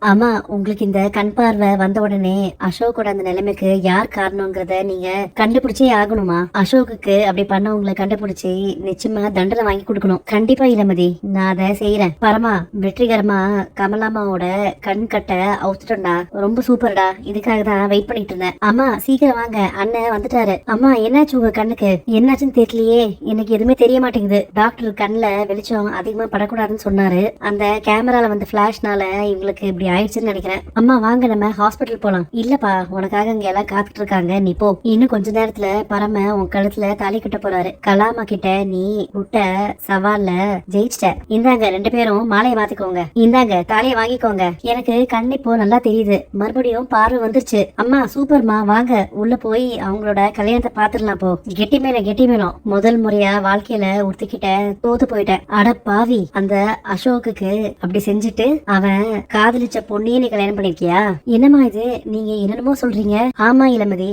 ஆமா, உங்களுக்கு இந்த கண் பார்வை வந்த உடனே அசோக்கோட அந்த நிலைமைக்கு யார் காரணங்கிறத நீங்க கண்டுபிடிச்சே ஆகணுமா? அசோக்குக்கு அப்படி பண்ணவங்களை கண்டுபிடிச்சு நிச்சயமா தண்டனை வாங்கி கொடுக்கணும். கண்டிப்பா இளமதி, நான் அதை செய்யறேன். பரமா, வெற்றிகரமா கமலாமாவோட கண் கட்ட அவுத்துட்டா. ரொம்ப சூப்பர்டா. இதுக்காக தான் வெயிட் பண்ணிட்டு இருந்தேன். அம்மா சீக்கிரம் வாங்க, அண்ணன் வந்துட்டாரு. அம்மா என்னாச்சு உங்க கண்ணுக்கு? என்னாச்சுன்னு தெரியலையே, எனக்கு எதுவுமே தெரிய மாட்டேங்குது. டாக்டர் கண்ணுல வெளிச்சம் அதிகமா படக்கூடாதுன்னு சொன்னாரு. அந்த கேமரால வந்து பிளாஷ்னால இவங்களுக்கு இப்படி ஆயிடுச்சுன்னு நினைக்கிறேன். அம்மா வாங்க, நம்ம ஹாஸ்பிட்டல் போலாம். இல்லப்பா, உனக்காக இங்க எல்லாம் காத்துட்டு இருக்காங்க, நீ போ. இன்னும் கொஞ்ச நேரத்துல பரம உன் கழுத்துல தாலி கட்ட போறாரு. கலாமா கிட்ட நீ விட்ட சவால்ல ஜெயிச்சிட்ட. இந்தாங்க, ரெண்டு பேரும் மாலையை மாத்திக்கோங்க. இந்தாங்க, தாலியை வாங்கிக்கோங்க. எனக்கு கண் இப்போ நல்லா தெரியுது, மறுபடியும் பார்வை வந்துருச்சு. அம்மா சூப்பர்மா, வாங்க உள்ள போய் அவங்களோட கல்யாணத்தை பாத்துடலாம். போ. கெட்டி மேலும் முதல் முறையா வாழ்க்கையில ஒருத்திக்கிட்ட தோத்து போயிட்டேன். அட பாவி, அந்த அசோக்குக்கு அப்படி செஞ்சுட்டு அவன் காதலிச்ச பொண்ணையே நீ கல்யாணம் பண்ணிருக்கியா? என்னம்மா இது, நீங்க என்னென்னமோ சொல்றீங்க. ஆமா இளமதி,